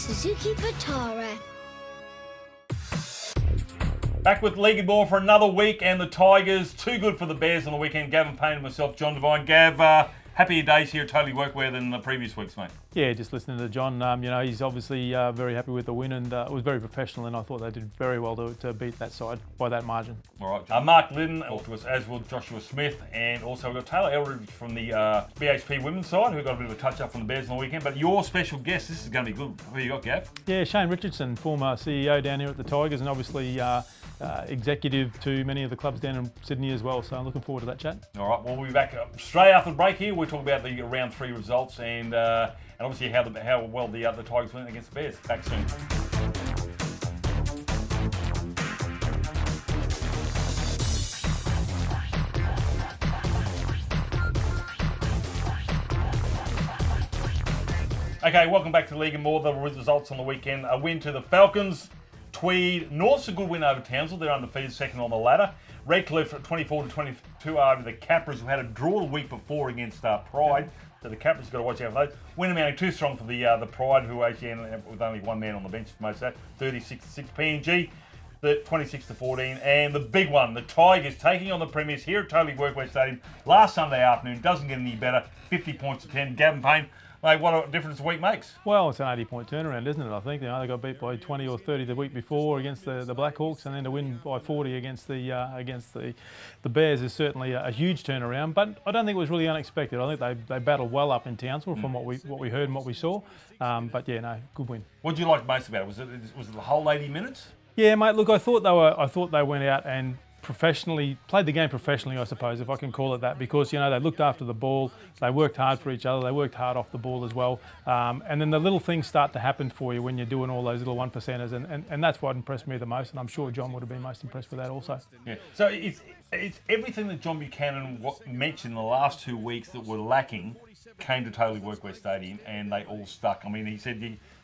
Suzuki Vitara. Back with League and More for another week, and the Tigers, too good for the Bears on the weekend. Gavin Payne and myself, John Devine. Gav, happier days here at Totally Workwear than the previous weeks, mate. Yeah, just listening to John, he's obviously very happy with the win, and it was very professional, and I thought they did very well to beat that side by that margin. All right. Mark Liddon, to us, as will Joshua Smith, and also we've got Tayla Elridge from the BHP women's side, who got a bit of a touch-up from the Bears on the weekend. But your special guest, this is going to be good. Who you got, Gav? Yeah, Shane Richardson, former CEO down here at the Tigers, and obviously executive to many of the clubs down in Sydney as well. So I'm looking forward to that chat. All right, we'll be back straight after the break here. We'll talk about the round 3 results and obviously how well the Tigers went against the Bears. Back soon. Okay, welcome back to League and More. The results on the weekend: a win to the Falcons. Tweed, North's a good win over Townsville. They're undefeated, second on the ladder. Redcliffe at 24-22 over the Capras, who had a draw the week before against Pride. So the Capras got to watch out for those. Winning too strong for the Pride, who actually ended up with only one man on the bench for most of that. 36-6 PNG, 26-14, and the big one, the Tigers taking on the Premiers here at Totally Workwear Stadium last Sunday afternoon. Doesn't get any better. 50 points to 10. Gavin Payne. Mate, what a difference a week makes. Well, it's an 80-point turnaround, isn't it? I think they got beat by 20 or 30 the week before against the Blackhawks, and then to win by 40 against the Bears is certainly a huge turnaround. But I don't think it was really unexpected. I think they battled well up in Townsville from what we heard and what we saw. But yeah, no, good win. What did you like most about it? Was it the whole 80 minutes? Yeah, mate. Look, I thought they went out and played the game professionally, I suppose, if I can call it that, because they looked after the ball, they worked hard for each other, they worked hard off the ball as well, and then the little things start to happen for you when you're doing all those little 1%ers, and that's what impressed me the most, and I'm sure John would have been most impressed with that also. Yeah. So it's everything that John Buchanan mentioned in the last 2 weeks that were lacking came to Totally Workwear Stadium, and they all stuck. I mean, he said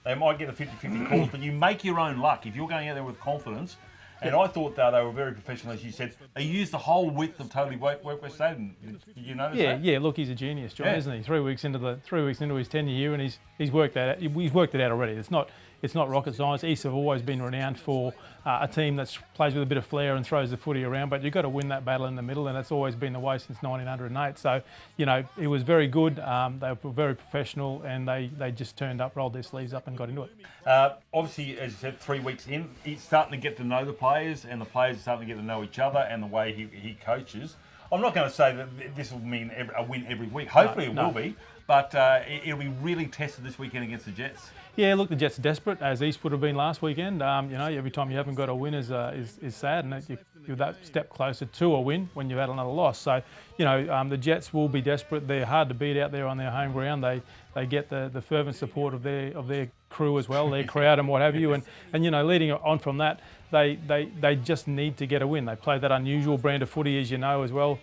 they might get a 50-50 calls, but you make your own luck if you're going out there with confidence. And I thought they were very professional, as you said. They used the whole width of Totally Workwear Stadium. Did you notice that? Yeah. Look, he's a genius, John, isn't he? 3 weeks into his tenure here, and he's worked that out. He's worked it out already. It's not rocket science. East have always been renowned for a team that plays with a bit of flair and throws the footy around, but you've got to win that battle in the middle, and that's always been the way since 1908. So, it was very good. They were very professional, and they just turned up, rolled their sleeves up, and got into it. Obviously, as you said, 3 weeks in, he's starting to get to know the players, and the players are starting to get to know each other and the way he coaches. I'm not going to say that this will mean a win every week. Hopefully it will be, but it'll be really tested this weekend against the Jets. Yeah, look, the Jets are desperate, as East would have been last weekend. Every time you haven't got a win is sad, and you're that step closer to a win when you've had another loss. So, the Jets will be desperate. They're hard to beat out there on their home ground. They get the fervent support of their crew as well, their crowd and what have you. And leading on from that, they just need to get a win. They play that unusual brand of footy, as you know, as well,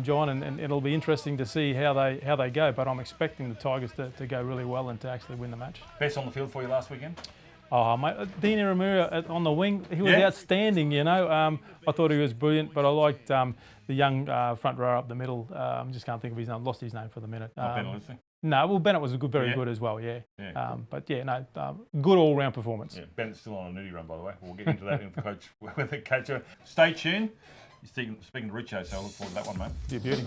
John, and it'll be interesting to see how they go. But I'm expecting the Tigers to go really well and to actually win the match. Best on the field for you last weekend? Oh, mate, Dean Ramura on the wing, he was outstanding, I thought he was brilliant, but I liked the young front rower up the middle. Just can't think of his name, lost his name for the minute. No, well, Bennett was very good as well, yeah. Good all-round performance. Yeah, Bennett's still on a nudie run, by the way. We'll get into that with the coach. Stay tuned. You're speaking to Richo, so I look forward to that one, mate. Be a beauty.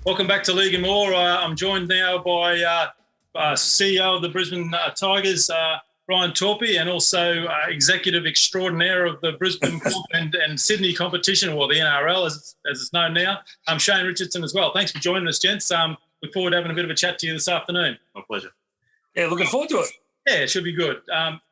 Welcome back to League and More. I'm joined now by CEO of the Brisbane Tigers, Brian Torpey, and also executive extraordinaire of the Brisbane and Sydney competition, or the NRL as it's known now, Shane Richardson as well. Thanks for joining us, gents. Look forward to having a bit of a chat to you this afternoon. My pleasure. Yeah, looking forward to it. Yeah, it should be good.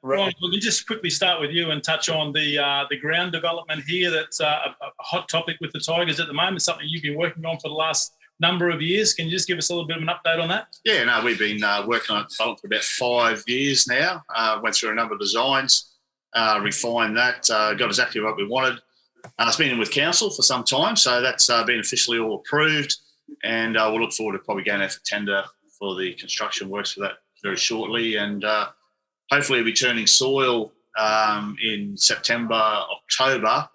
Brian, we can just quickly start with you and touch on the ground development here. That's a hot topic with the Tigers at the moment, something you've been working on for the last number of years. Can you just give us a little bit of an update on that? Yeah, no, we've been working on it for about 5 years now. Went through a number of designs, refined that, got exactly what we wanted. It's been in with council for some time, so that's been officially all approved, and we'll look forward to probably going out for tender for the construction works for that very shortly, and hopefully we'll be turning soil in September, October.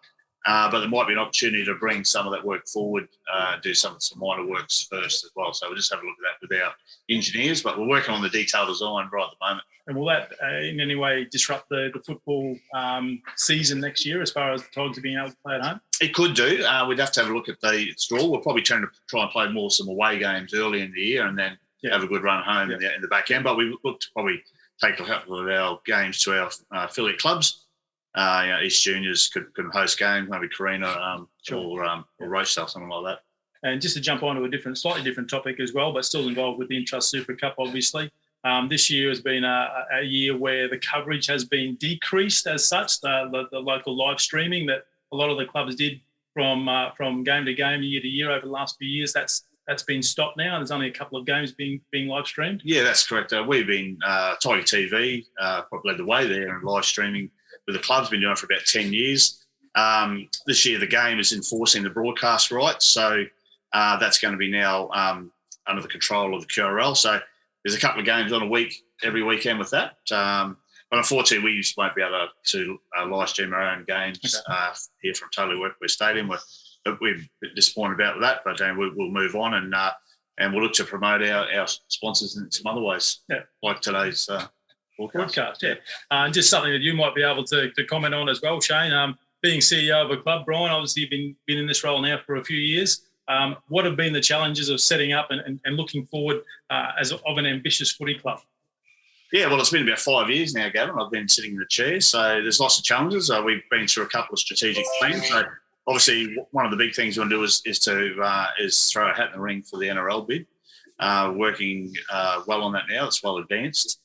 But there might be an opportunity to bring some of that work forward, do some minor works first as well. So we'll just have a look at that with our engineers, but we're working on the detailed design right at the moment. And will that in any way disrupt the football season next year as far as the Tigers being able to play at home? It could do. We'd have to have a look at the draw. We're probably trying to try and play some away games early in the year and then have a good run home in the back end. But we look to probably take a couple of our games to our affiliate clubs. East Juniors could host games, maybe Carina or Rosedale, something like that. And just to jump on to a slightly different topic as well, but still involved with the Intrust Super Cup, obviously. This year has been a year where the coverage has been decreased as such. The local live streaming that a lot of the clubs did from game to game, year to year over the last few years, that's been stopped now. There's only a couple of games being live streamed. Yeah, that's correct. We've been TigerTV probably led the way there in live streaming with the clubs. Been doing it for about 10 years. This year the game is enforcing the broadcast rights, so that's going to be now under the control of the QRL. So there's a couple of games on every weekend with that. But unfortunately, we just won't be able to live stream our own games here from Totally Workwear Stadium. We're a bit disappointed about that, but we'll move on and we'll look to promote our sponsors in some other ways, like today's broadcast. Just something that you might be able to comment on as well, Shane. Being CEO of a club, Brian, obviously you've been in this role now for a few years. What have been the challenges of setting up and looking forward of an ambitious footy club? Yeah, well, it's been about 5 years now, Gavin. I've been sitting in the chair, so there's lots of challenges. We've been through a couple of strategic plans. So obviously, one of the big things we want to do is throw a hat in the ring for the NRL bid. Working well on that now. It's well advanced.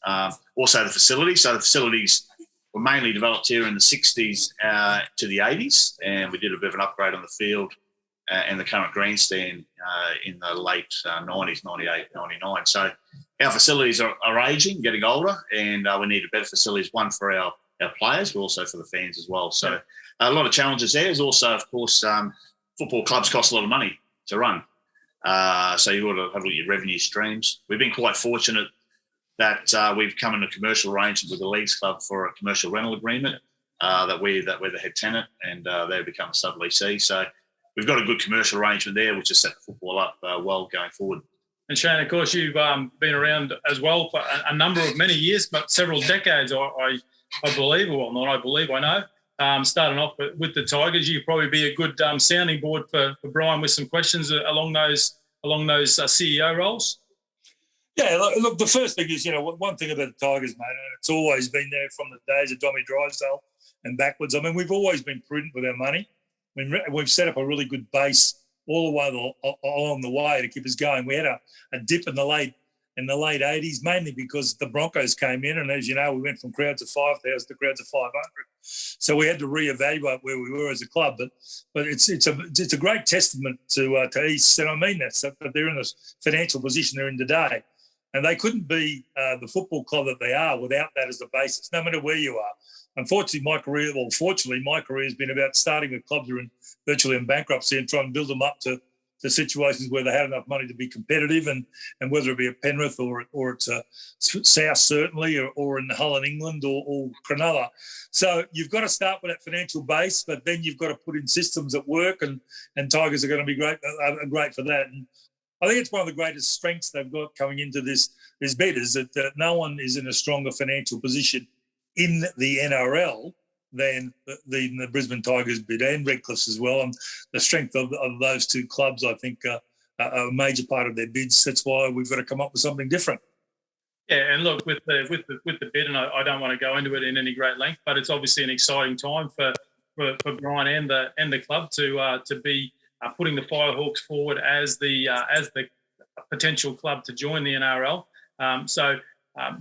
Also, the facilities. So the facilities were mainly developed here in the 60s to the 80s, and we did a bit of an upgrade on the field and the current grandstand in the late 90s, 98, 99. So our facilities are aging, getting older, and we need better facilities, one for our players, but also for the fans as well. So a lot of challenges there. There's also, of course, football clubs cost a lot of money to run. So you've got to have a look at your revenue streams. We've been quite fortunate that we've come in a commercial arrangement with the Leagues Club for a commercial rental agreement that we're the head tenant, and they've become a sub-leasee. So we've got a good commercial arrangement there, which has set the football up well going forward. And Shane, of course, you've been around as well for a number of many years, but several decades, I believe, or not I believe, I know. Starting off with the Tigers, you'd probably be a good sounding board for Brian with some questions along those CEO roles. Yeah, look, the first thing is, one thing about the Tigers, mate, and it's always been there from the days of Dommy Drysdale and backwards. I mean, we've always been prudent with our money. I mean, we've set up a really good base all the way along the way to keep us going. We had a dip in the late 80s, mainly because the Broncos came in, and as you know, we went from crowds of 5,000 to crowds of 500. So we had to reevaluate where we were as a club. But it's a great testament to East, and I mean that. So they're in the financial position they're in today, and they couldn't be the football club that they are without that as the basis, no matter where you are. Unfortunately, fortunately, my career has been about starting with clubs that are virtually in bankruptcy and trying to build them up to situations where they had enough money to be competitive, and whether it be at Penrith or it's South certainly, or in Hull in England or Cronulla. So you've got to start with that financial base, but then you've got to put in systems that work, and Tigers are going to be great for that. And I think it's one of the greatest strengths they've got coming into this bid is that no one is in a stronger financial position in the NRL than the Brisbane Tigers bid, and Redcliffe's as well. And the strength of those two clubs, I think, are a major part of their bids. That's why we've got to come up with something different. Yeah, and look, with the bid, and I don't want to go into it in any great length, but it's obviously an exciting time for Brian and the club to be putting the Firehawks forward as the potential club to join the NRL. So,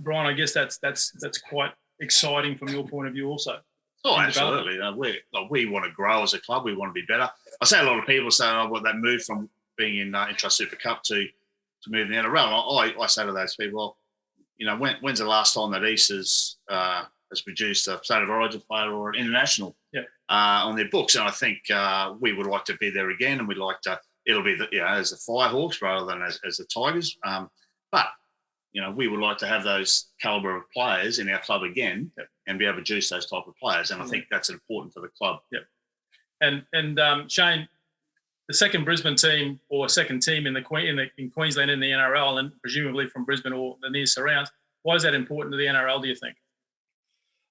Brian, I guess that's quite exciting from your point of view also. Oh, absolutely. We want to grow as a club. We want to be better. I say a lot of people say, that move from being in Intrust Super Cup to move in the NRL. I say to those people, when's the last time that East has produced a State of Origin player or an international on their books? And I think we would like to be there again, and we'd like to. It'll be as the Firehawks rather than as the Tigers. But we would like to have those calibre of players in our club again and be able to juice those type of players. And I think that's important for the club. Yep. And Shane, the second Brisbane team or second team in Queensland in the NRL, and presumably from Brisbane or the near surrounds, why is that important to the NRL, do you think?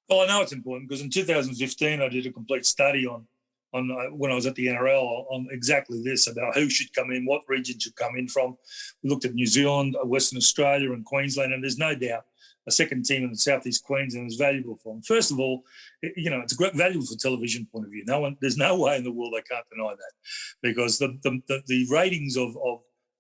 Well, I know it's important because in 2015 I did a complete study on when I was at the NRL on exactly this, about who should come in, what region should come in from. We looked at New Zealand, Western Australia and Queensland, and there's no doubt a second team in the Southeast Queensland is valuable for them. First of all, it's valuable for television point of view. There's no way in the world they can't deny that, because the ratings of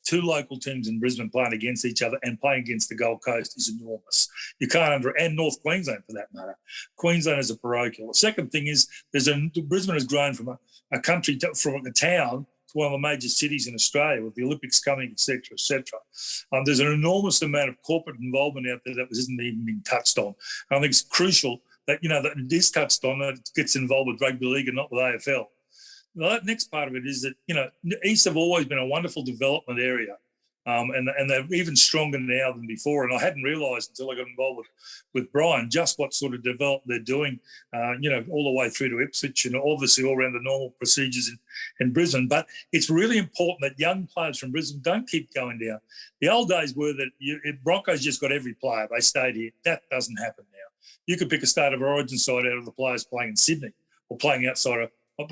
two local teams in Brisbane playing against each other and playing against the Gold Coast is enormous. You can't and North Queensland for that matter. Queensland is a parochial. The second thing is Brisbane has grown from a country from a town to one of the major cities in Australia, with the Olympics coming, et cetera, et cetera. There's an enormous amount of corporate involvement out there that isn't even being touched on. And I think it's crucial that that it is touched on, that it gets involved with rugby league and not with AFL. The next part of it is that, East have always been a wonderful development area, and they're even stronger now than before. And I hadn't realised until I got involved with Brian just what sort of development they're doing, all the way through to Ipswich and obviously all around the normal procedures in Brisbane. But it's really important that young players from Brisbane don't keep going down. The old days were that Broncos just got every player. They stayed here. That doesn't happen now. You could pick a state of origin side out of the players playing in Sydney or playing outside of.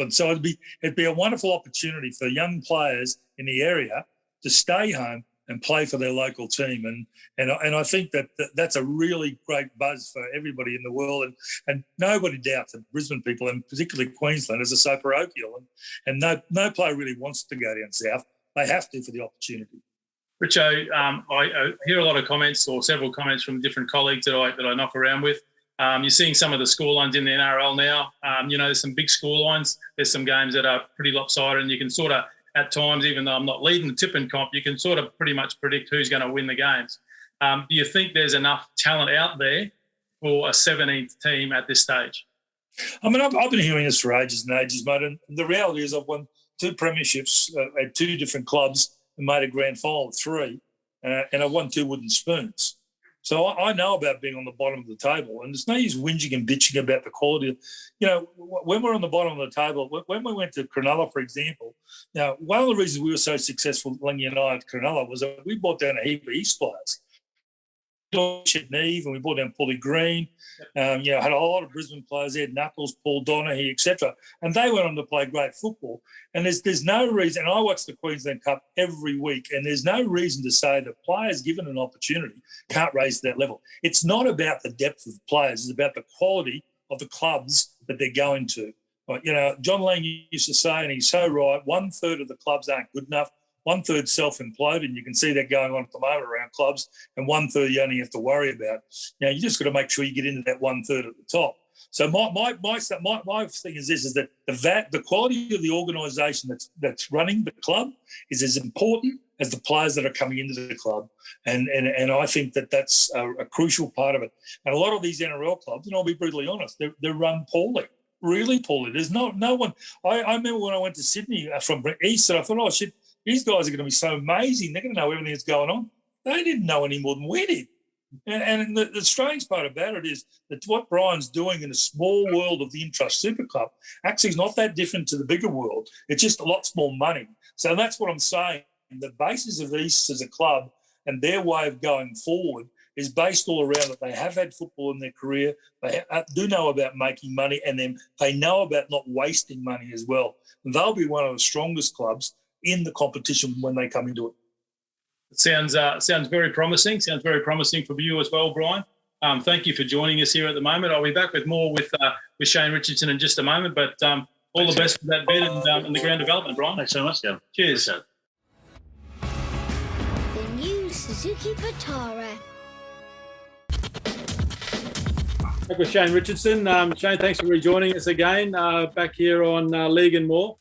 So it'd be a wonderful opportunity for young players in the area to stay home and play for their local team, and I think that's a really great buzz for everybody in the world, and nobody doubts that Brisbane people, and particularly Queenslanders, are so parochial, and no player really wants to go down south. They have to for the opportunity. Richo, I hear a lot of comments, or several comments from different colleagues that I knock around with. You're seeing some of the scorelines in the NRL now. There's some big scorelines. There's some games that are pretty lopsided, and you can sort of, at times, even though I'm not leading the tipping comp, you can sort of pretty much predict who's going to win the games. Do you think there's enough talent out there for a 17th team at this stage? I mean, I've been hearing this for ages and ages, mate, and the reality is I've won 2 premierships at 2 different clubs and made a grand final of 3, and I've won 2 wooden spoons. So I know about being on the bottom of the table, and there's no use whinging and bitching about the quality. When we're on the bottom of the table, when we went to Cronulla, for example, one of the reasons we were so successful, Lingy and I, at Cronulla, was that we brought down a heap of East players. Neve, and we brought down Paulie Green. Had a lot of Brisbane players there, Knuckles, Paul Donaghy, etc. And they went on to play great football. And there's no reason, and I watch the Queensland Cup every week, and there's no reason to say that players given an opportunity can't raise to that level. It's not about the depth of players, it's about the quality of the clubs that they're going to. John Lang used to say, and he's so right, 1/3 of the clubs aren't good enough. 1/3 self-employed, and you can see that going on at the moment around clubs, and 1/3 you only have to worry about. You just got to make sure you get into that 1/3 at the top. So my thing is this: is that the quality of the organisation that's running the club is as important as the players that are coming into the club, and I think that's a crucial part of it. And a lot of these NRL clubs, and I'll be brutally honest, they're run poorly. Really poorly. There's no one. I remember when I went to Sydney from East, and I thought, oh shit, these guys are going to be so amazing. They're going to know everything that's going on. They didn't know any more than we did. And the strange part about it is that what Brian's doing in the small world of the Intrust Super Club actually is not that different to the bigger world. It's just lots more money. So that's what I'm saying. The basis of East as a club and their way of going forward is based all around that they have had football in their career. They do know about making money, and then they know about not wasting money as well. And they'll be one of the strongest clubs in the competition when they come into it. It sounds very promising. Sounds very promising for you as well, Brian. Thank you for joining us here at the moment. I'll be back with more with Shane Richardson in just a moment, but all the best for that bid and the ground development, Brian. Thanks so much, Gavin. Cheers. The new Suzuki Vitara. Back with Shane Richardson. Shane, thanks for rejoining us again back here on League and More.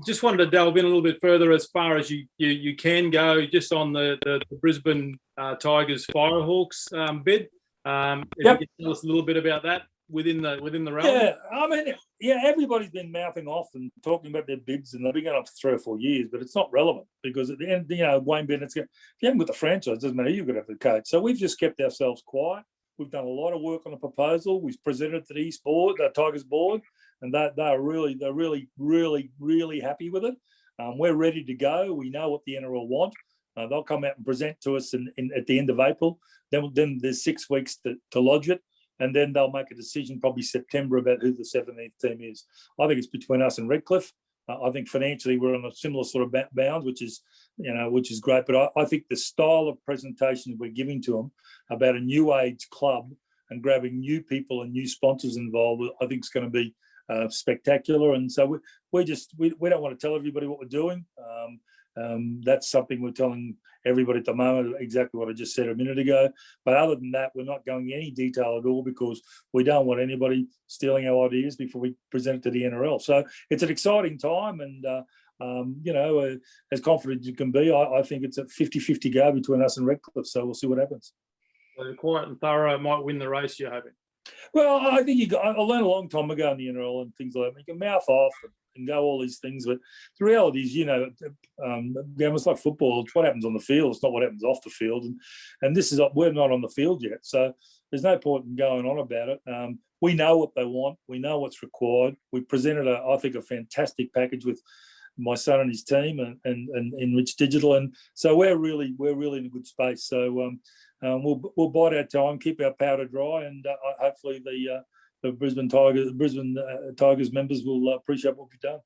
Just wanted to delve in a little bit further as far as you can go, just on the Brisbane Tigers Firehawks bid. If you could tell us a little bit about that, within the realm? Yeah, I mean, everybody's been mouthing off and talking about their bids, and they've been going up for 3 or 4 years, but it's not relevant because at the end, Wayne Bennett's if you haven't got the franchise, it doesn't matter who you've got to have the coach. So we've just kept ourselves quiet. We've done a lot of work on the proposal. We've presented it to the East board, the Tigers board, and they're really happy with it. We're ready to go. We know what the NRL want. They'll come out and present to us at the end of April. Then there's 6 weeks to lodge it, and then they'll make a decision probably September about who the 17th team is. I think it's between us and Redcliffe. I think financially we're on a similar sort of bounds, which is great. But I think the style of presentation we're giving to them about a new age club and grabbing new people and new sponsors involved, I think is going to be spectacular. And so we don't want to tell everybody what we're doing. That's something we're telling everybody at the moment, exactly what I just said a minute ago. But other than that, we're not going into any detail at all because we don't want anybody stealing our ideas before we present it to the NRL. So it's an exciting time, and as confident as you can be, I think it's a 50-50 go between us and Redcliffe. So we'll see what happens. So quiet and thorough might win the race, you're hoping? Well, I think I learned a long time ago in the NRL and things like that. You can mouth off and go all these things, but the reality is, it's like football. It's what happens on the field. It's not what happens off the field. And this is we're not on the field yet, so there's no point in going on about it. We know what they want. We know what's required. We presented I think a fantastic package with my son and his team and Enrich Digital, and so we're really in a good space. So we'll bide our time, keep our powder dry, and hopefully the Brisbane Tigers members will appreciate what we've done.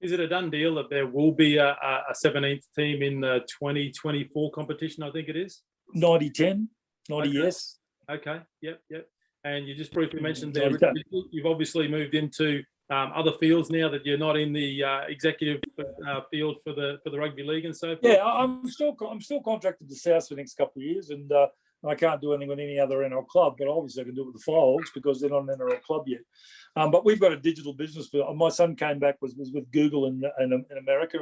Is it a done deal that there will be a 17th team in the 2024 competition? I think it is 90-10, 90 okay. Yes. Okay. Yep. And you just briefly mentioned there, you've obviously moved into other fields now that you're not in the executive field for the rugby league and so forth. Yeah, I'm still contracted to South for the next couple of years, and I can't do anything with any other NRL club, but obviously I can do it with the Firehawks because they're not an NRL club yet. But we've got a digital business. My son came back was with Google in America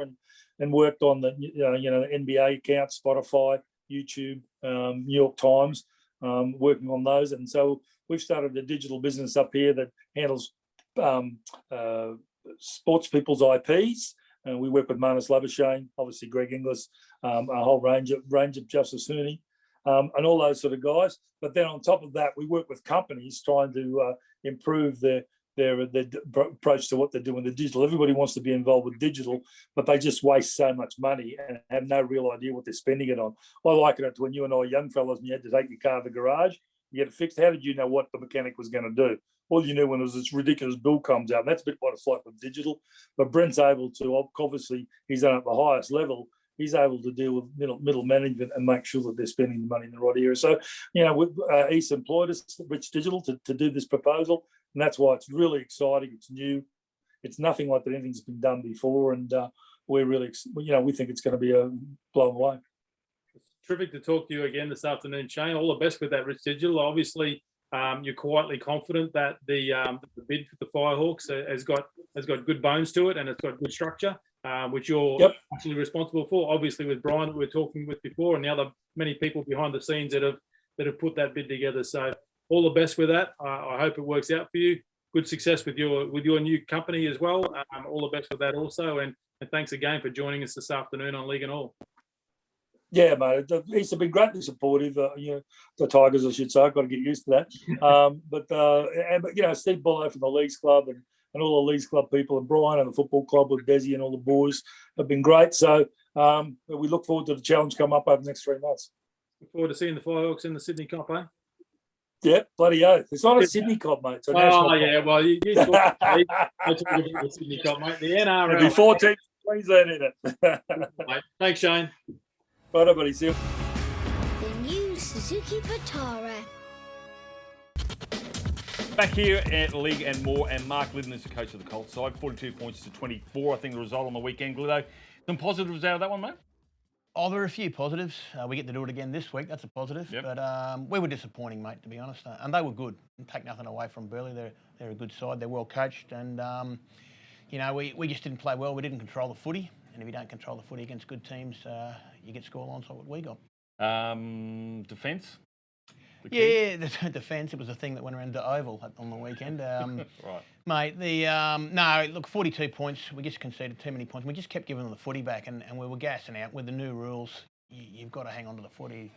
and worked on the NBA account, Spotify, YouTube, New York Times, working on those. And so we've started a digital business up here that handles sports people's IPs. And we work with Marnus Labuschagne, obviously Greg Inglis, a whole range of Justice Hooney, and all those sort of guys. But then on top of that, we work with companies trying to improve their approach to what they're doing with digital. Everybody wants to be involved with digital, but they just waste so much money and have no real idea what they're spending it on. I liken it to when you and I were young fellas and you had to take your car to the garage, you get it fixed. How did you know what the mechanic was going to do? All you knew when it was this ridiculous bill comes out. And that's a bit what it's like with digital. But Brent's able to, obviously, he's done at the highest level. He's able to deal with middle management and make sure that they're spending the money in the right area. So, he's employed us, Rich Digital, to do this proposal. And that's why it's really exciting. It's new. It's nothing like that anything's been done before. And we're really, we think it's going to be blown away. It's terrific to talk to you again this afternoon, Shane. All the best with that, Rich Digital. Obviously, you're quietly confident that the bid for the Firehawks has got good bones to it and it's got good structure, which you're actually responsible for. Obviously, with Brian that we were talking with before, and the other many people behind the scenes that have put that bid together. So all the best with that. I hope it works out for you. Good success with your new company as well. All the best with that also, and thanks again for joining us this afternoon on League and All. Yeah, mate. He's been greatly supportive. The Tigers, I should say. I've got to get used to that. But Steve Bullock from the Leagues Club and all the Leagues Club people, and Brian and the football club with Desi and all the boys have been great. So we look forward to the challenge come up over the next 3 months. Look forward to seeing the Firehawks in the Sydney Cup, eh? Yeah, bloody oath. It's not a Sydney Cup, mate. It's a national yeah. Well, you talk about the Sydney Cup, mate. The NRL. There'll be 4 teams in Queensland in it. Mate, thanks, Shane. Right, everybody. See you. The new Suzuki Vitara. Back here at League and More, and Mark Liddon is the coach of the Colts side. 42 points to 24, I think, the result on the weekend. Glitto, some positives out of that one, mate? Oh, there are a few positives. We get to do it again this week. That's a positive. Yep. But we were disappointing, mate, to be honest. And they were good. Take nothing away from Burleigh. They're a good side. They're well coached. And, we just didn't play well. We didn't control the footy. And if you don't control the footy against good teams, you get scorelines like what we got. Defence? Yeah, the defence, it was a thing that went around the Oval on the weekend. Right. Mate, no, look, 42 points. We just conceded too many points. We just kept giving them the footy back, and we were gassing out. With the new rules, you've got to hang on to the footy,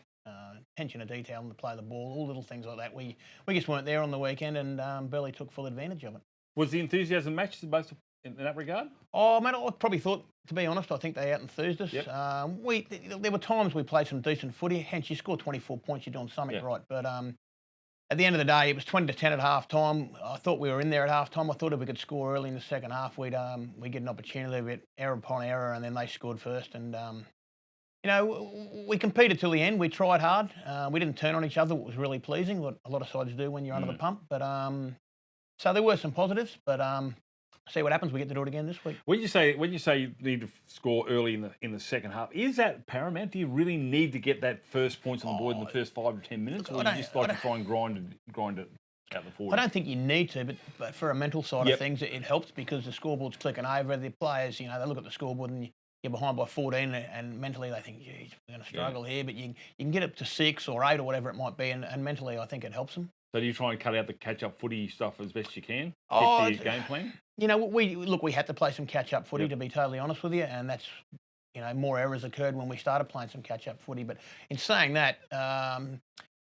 attention to detail, and to play the ball, all little things like that. We just weren't there on the weekend, and Burleigh took full advantage of it. Was the enthusiasm matched both in that regard? Oh, mate, I probably thought, to be honest, I think they out-enthused us. Yep. There were times we played some decent footy. Hence, you score 24 points, you're doing something right. But at the end of the day, it was 20-10 at half-time. I thought we were in there at half-time. I thought if we could score early in the second half, we'd get an opportunity, but error upon error, and then they scored first. And, we competed till the end. We tried hard. We didn't turn on each other, which was really pleasing, what a lot of sides do when you're under the pump. But so there were some positives, but see what happens. We get to do it again this week. When you say you need to score early in the second half, is that paramount? Do you really need to get that first points on the board in the first 5 to 10 minutes, or you just like to try and grind it out the forward? I don't think you need to, but for a mental side of things, it helps because the scoreboard's clicking over. The players, they look at the scoreboard and you're behind by 14, and mentally they think, geez, we're going to struggle here. But you can get up to 6 or 8 or whatever it might be, and mentally I think it helps them. So do you try and cut out the catch-up footy stuff as best you can? Keep the game plan? We had to play some catch-up footy, to be totally honest with you, and that's, more errors occurred when we started playing some catch-up footy. But in saying that,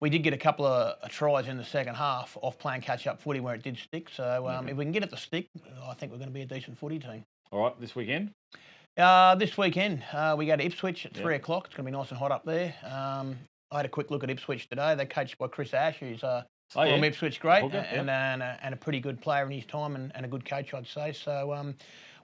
we did get a couple of tries in the second half off playing catch-up footy where it did stick. So if we can get it to stick, I think we're going to be a decent footy team. All right, this weekend? This weekend, we go to Ipswich at 3 o'clock. It's going to be nice and hot up there. I had a quick look at Ipswich today. They're coached by Chris Ash, who's from Ipswich, great, and a pretty good player in his time and a good coach, I'd say. So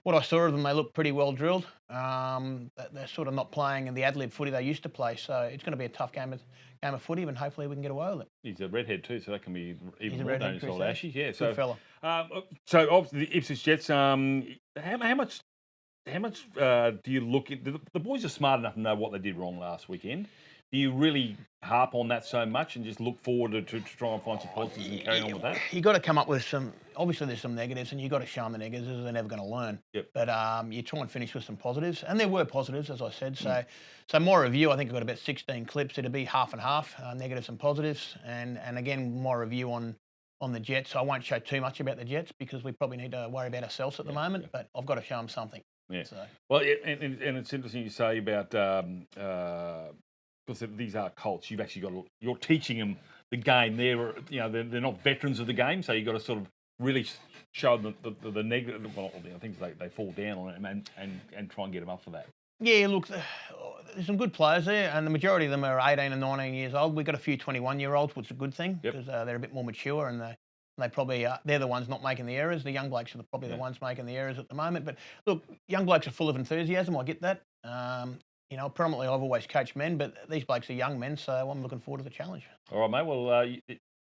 what I saw of them, they look pretty well drilled. They're sort of not playing in the ad-lib footy they used to play, so it's going to be a tough game of footy, and hopefully we can get away with it. He's a redhead too, so that can be even more dangerous. Old Ashy, good fella. So obviously the Ipswich Jets. How much do you look at? The boys are smart enough to know what they did wrong last weekend. Do you really harp on that so much and just look forward to try and find some positives and carry on with that? You've got to come up with some, obviously there's some negatives, and you've got to show them the negatives, or they're never going to learn. Yep. But you try and finish with some positives, and there were positives, as I said. So my review, I think I've got about 16 clips. It'll be half and half, negatives and positives. And again, my review on the Jets, I won't show too much about the Jets because we probably need to worry about ourselves at the moment, but I've got to show them something. Yeah. So. Well, and it's interesting you say about... because these are Colts, you've actually you're teaching them the game. They're not veterans of the game, so you've got to sort of really show them the negative. Well, I think they fall down on it and try and get them up for that. Yeah, look, there's some good players there, and the majority of them are 18 and 19 years old. We've got a few 21-year-olds, which is a good thing because they're a bit more mature, and they probably they're the ones not making the errors. The young blokes are probably the ones making the errors at the moment. But look, young blokes are full of enthusiasm. I get that. Predominantly I've always coached men, but these blokes are young men, so I'm looking forward to the challenge. All right, mate. Well,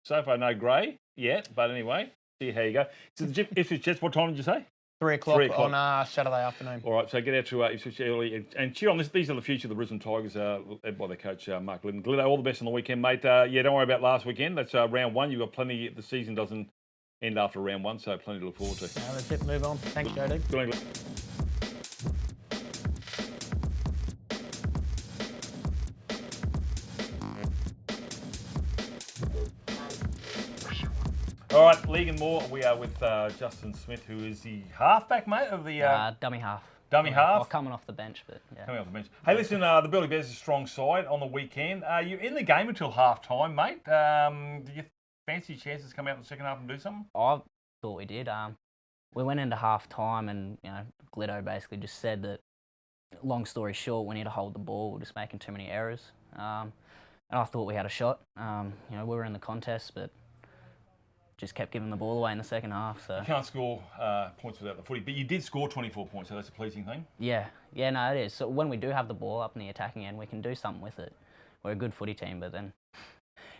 so far no grey yet, but anyway, see how you go. So the Ipswich Jets, what time did you say? 3 o'clock on Saturday afternoon. All right, so get out to Ipswich early and cheer on this. These are the future of the Brisbane Tigers, led by their coach Mark Glidden. Glidden, all the best on the weekend, mate. Don't worry about last weekend. That's round 1. You've got plenty. The season doesn't end after round 1, so plenty to look forward to. No, that's it. Move on. Thanks, JD. Good on you. All right, League and more. We are with Justin Smith, who is the halfback, mate, of the... dummy half. Dummy half? Well, coming off the bench, but yeah. Coming off the bench. Hey, listen, the Burleigh Bears is a strong side on the weekend. You're in the game until half-time, mate. Do you fancy chances to come out in the second half and do something? I thought we did. We went into half-time and, Gliddo basically just said that, long story short, we need to hold the ball. We're just making too many errors. And I thought we had a shot. We were in the contest, but... just kept giving the ball away in the second half. So you can't score points without the footy, but you did score 24 points, so that's a pleasing thing. Yeah, no, it is. So when we do have the ball up in the attacking end, we can do something with it. We're a good footy team, but then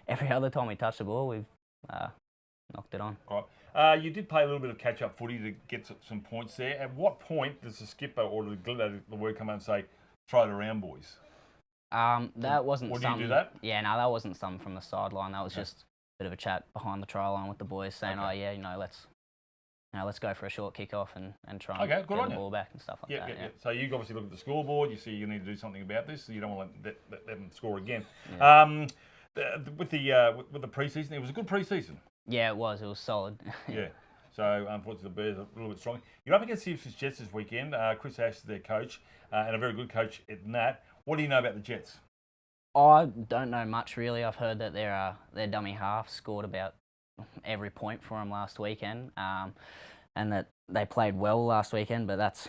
every other time we touch the ball, we've knocked it on. All right. You did play a little bit of catch-up footy to get some points there. At what point does the skipper or the word come out and say, throw it around, boys? That wasn't or do something... you do that? Yeah, no, that wasn't something from the sideline. That was just... bit of a chat behind the try line with the boys saying, let's go for a short kick-off and try and get the ball back and stuff like that. Yeah. So you obviously look at the scoreboard, you see you need to do something about this, so you don't want to let them score again. Yeah. With the pre-season, it was a good pre-season. Yeah, it was solid. Yeah. So, unfortunately, the Bears are a little bit strong. You're up against the Ipswich Jets this weekend. Chris Ash is their coach, and a very good coach at that. What do you know about the Jets? I don't know much, really. I've heard that their dummy half scored about every point for them last weekend, and that they played well last weekend, but that's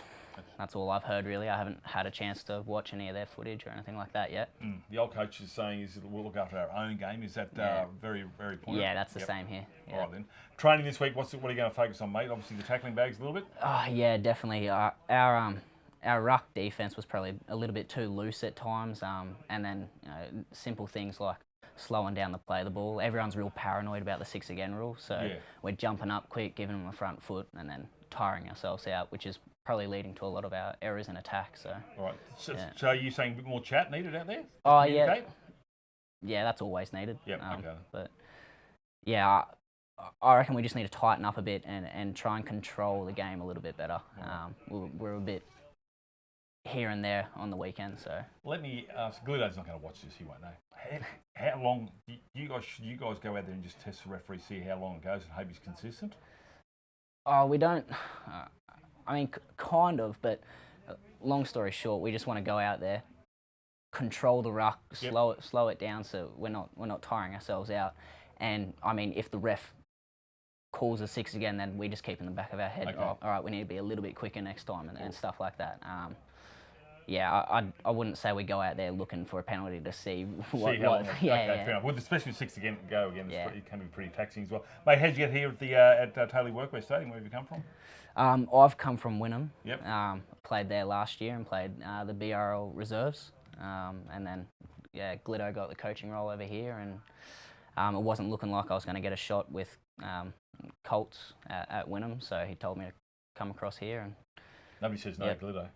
all I've heard, really. I haven't had a chance to watch any of their footage or anything like that yet. The old coach is saying we'll look after our own game. Is that very, very important? Yeah, that's the same here. Yeah. All right, then. Training this week, what are you going to focus on, mate? Obviously, the tackling bags a little bit? Oh, yeah, definitely. Our ruck defence was probably a little bit too loose at times, and then simple things like slowing down the play of the ball. Everyone's real paranoid about the 6 again rule, so we're jumping up quick, giving them a front foot, and then tiring ourselves out, which is probably leading to a lot of our errors in attack. So, all right. So are you saying a bit more chat needed out there? Oh, yeah. Yeah, that's always needed. Yep, okay. But, yeah, I reckon we just need to tighten up a bit and try and control the game a little bit better. We're a bit here and there on the weekend, so. Let me ask, Gluto's not going to watch this, he won't know. How long, you guys go out there and just test the referee, see how long it goes and hope he's consistent? Oh, we don't, I mean, kind of, but long story short, we just want to go out there, control the ruck, slow it down so we're not tiring ourselves out. And, I mean, if the ref calls a 6 again, then we just keep in the back of our head, all right, we need to be a little bit quicker next time and stuff like that. Yeah, I wouldn't say we go out there looking for a penalty to see what. Fair enough. With especially 6 again, it can be pretty taxing as well. Mate, how'd you get here at Tayla Workwear Stadium? Where have you come from? I've come from Wynnum. Yep. Played there last year and played the BRL reserves, and then Glitto got the coaching role over here, and it wasn't looking like I was going to get a shot with Colts at Wynnum, so he told me to come across here. And nobody says no to Glitto.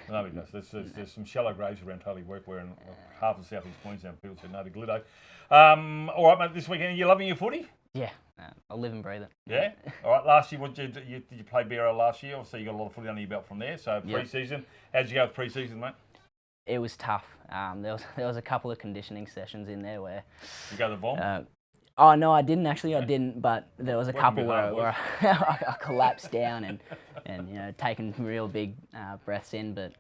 Nobody does. There's some shallow graves around Tayla Workwear and half of South East Queensland. People say no to Glitto. All right, mate. This weekend, are you loving your footy? Yeah, I live and breathe it. Yeah. All right. Last year, did you play BRL last year? Obviously, you got a lot of footy under your belt from there. So pre-season, how'd you go with pre-season, mate? It was tough. There was a couple of conditioning sessions in there where you go to the vom. Oh no, I didn't actually. I didn't, but there was a couple where I collapsed down and taking real big breaths in. But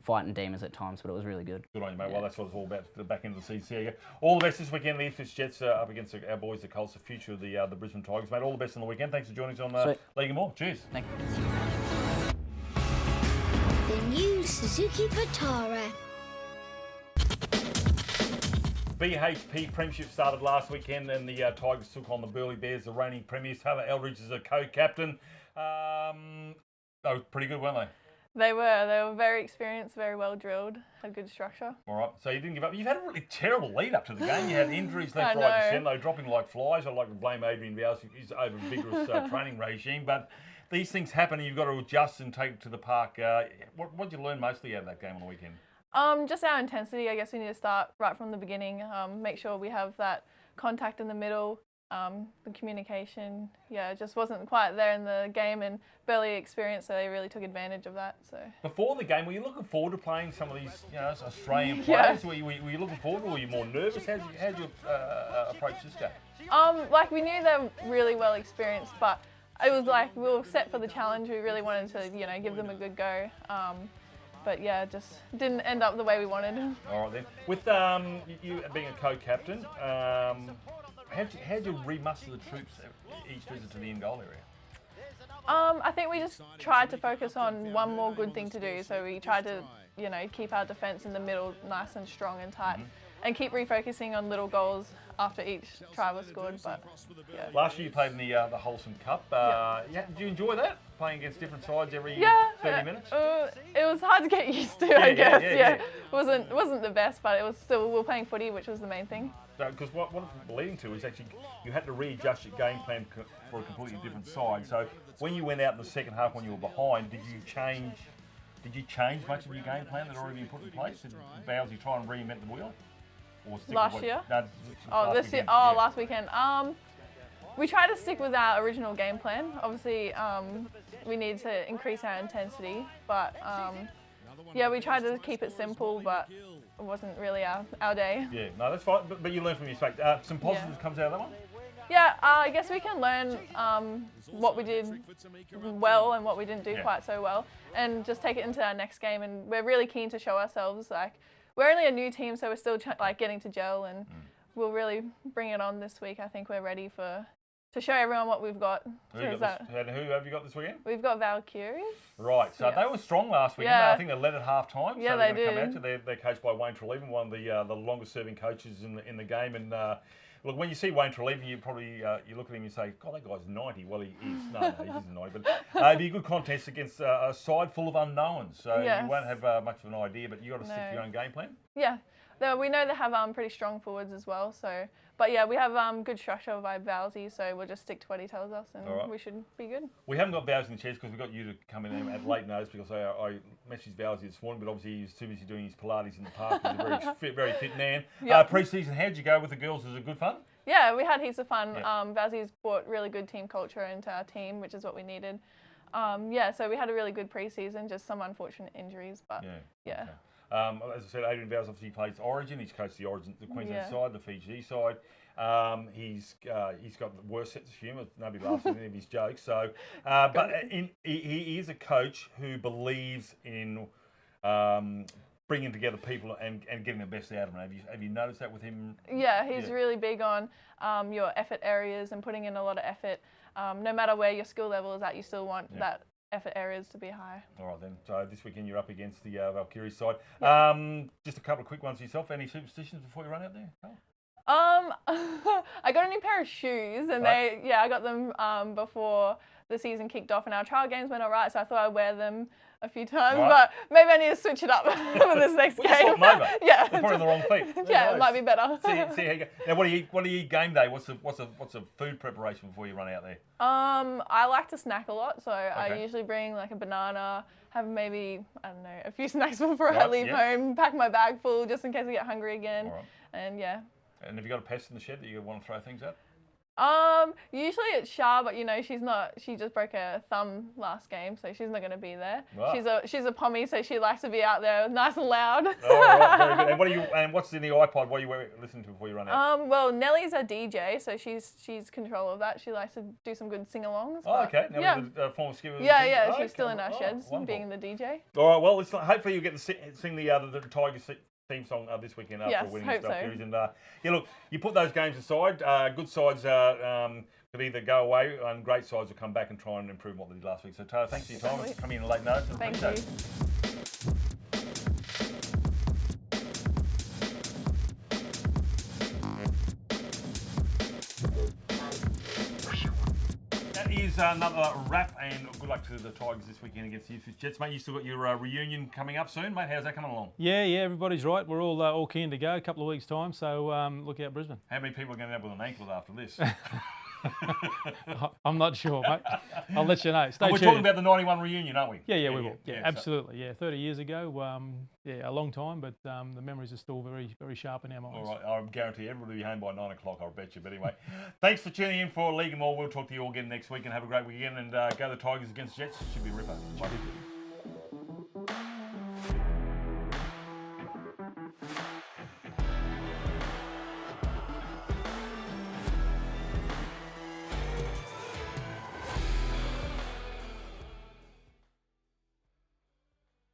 fighting demons at times, but it was really good. Good on you, mate. Yeah. Well, that's what it's all about. The back end of the season. Here you go. All the best this weekend. The Ipswich Jets up against our boys, the Colts, the future of the Brisbane Tigers, mate. All the best on the weekend. Thanks for joining us on League and More. Cheers. Thank you. The new Suzuki Vitara. BHP Premiership started last weekend, and the Tigers took on the Burleigh Bears, the reigning premiers. Tayla Elridge is a co-captain. They were pretty good, weren't they? They were very experienced, very well drilled, had good structure. All right, so you didn't give up. You've had a really terrible lead up to the game. You had injuries left, right, and centre. They were dropping like flies. I'd like to blame Adrian Vowles, his over vigorous training regime. But these things happen, and you've got to adjust and take it to the park. What did you learn mostly out of that game on the weekend? Just our intensity. I guess we need to start right from the beginning. Make sure we have that contact in the middle. The communication, it just wasn't quite there in the game, and Burleigh experience, so they really took advantage of that. So before the game, were you looking forward to playing some of these, Australian players? Were you looking forward, or were you more nervous? How'd you approach this game? We knew they were really well experienced, but it was like we were set for the challenge. We really wanted to, give them a good go. But just didn't end up the way we wanted. All right then. With you being a co-captain, how'd you remuster the troops each visit to the end goal area? I think we just tried to focus on one more good thing to do. So we tried to, keep our defence in the middle nice and strong and tight, and keep refocusing on little goals after each try was scored. But last year you played in the Wholesome Cup. Did you enjoy that? Playing against different sides every 30 minutes? It was hard to get used to, I guess. It wasn't the best, but it was still, we were playing footy, which was the main thing. Because what it's leading to is actually you had to readjust your game plan for a completely different side. So when you went out in the second half when you were behind, did you change much of your game plan that had already been put in place? Did Vowles try and reinvent the wheel? Last year? No, this year. Last weekend. We tried to stick with our original game plan. Obviously, we need to increase our intensity, but we tried to keep it simple. But wasn't really our day. Yeah, no, that's fine. But you learn from your mistake. Some positives comes out of that one? Yeah, I guess we can learn what we did well and what we didn't do quite so well, and just take it into our next game. And we're really keen to show ourselves. Like, we're only a new team, so we're still getting to gel, and we'll really bring it on this week. I think we're ready to show everyone what we've got. Who have you got this weekend? We've got Valkyries. Right, so they were strong last weekend. Yeah. I think they led at half time. Yeah, so they did. Come out they're coached by Wayne Treleaven, one of the longest serving coaches in the game. And look, when you see Wayne Treleaven, you probably you look at him and say, God, that guy's 90. Well, he is. No, he isn't 90. But it'd be a good contest against a side full of unknowns. So you won't have much of an idea, but you got to stick to your own game plan. Yeah. We know they have pretty strong forwards as well. So, but yeah, we have good structure by Valsy, so we'll just stick to what he tells us, and we should be good. We haven't got Valsy in the chairs because we got you to come in at late notice, because I messaged Valsy this morning, but obviously he's too busy doing his Pilates in the park. He's a very fit man. Yep. Pre-season, how'd you go with the girls? Was it good fun? Yeah, we had heaps of fun. Valsy's brought really good team culture into our team, which is what we needed. So we had a really good pre-season, just some unfortunate injuries, but yeah. Okay. As I said, Adrian Vowles obviously plays Origin. He's coached the Origin, the Queensland side, the Fiji side. He's got the worst sense of humour. Nobody laughs at any of his jokes. So, but he is a coach who believes in bringing together people and getting the best out of them. Have you noticed that with him? Yeah, he's really big on your effort areas and putting in a lot of effort. No matter where your skill level is at, you still want that effort areas to be high. All right then. So this weekend you're up against the Valkyries side. Just a couple of quick ones for yourself. Any superstitions before you run out there? I got a new pair of shoes, and I got them before the season kicked off, and our trial games went all right, so I thought I'd wear them a few times, but maybe I need to switch it up for this next game. Swap them over. Yeah, they're probably in the wrong feet. It might be better. See how you go. Now, what do you eat game day? What's the food preparation before you run out there? I like to snack a lot, so I usually bring like a banana, have maybe a few snacks before I leave home, pack my bag full just in case I get hungry again, and And have you got a pest in the shed that you want to throw things at? Usually it's Shah, but she just broke her thumb last game, so she's not going to be there. Wow. She's a pommy, so she likes to be out there nice and loud. All right, very good. And what's in the iPod? What are you listening to before you run out? Well, Nellie's a DJ, so she's control of that. She likes to do some good sing-alongs. Oh, okay. Now with the former skipper. Yeah, she's still in our sheds, being the DJ. All right, well, hopefully you'll get to sing the Tigers theme song this weekend after winning the series. And look, you put those games aside. Good sides could either go away, and great sides will come back and try and improve what they did last week. So Tayla, thanks for your time. Coming in late notice. Thank you. Is another wrap, and good luck to the Tigers this weekend against the Jets, mate. You still got your reunion coming up soon, mate. How's that coming along? Yeah, everybody's right. We're all keen to go. A couple of weeks' time, so look out, Brisbane. How many people are going to end up with an ankle after this? I'm not sure, mate. I'll let you know. Stay tuned. We're talking about the 91 reunion, aren't we? Yeah, we will. Yeah, absolutely. So. 30 years ago. A long time, but the memories are still very, very sharp in our minds. All right, I guarantee everybody will be home by 9 o'clock, I'll bet you. But anyway, thanks for tuning in for League and More. We'll talk to you all again next week, and have a great weekend, and go the Tigers against Jets. Should be a ripper. Bye.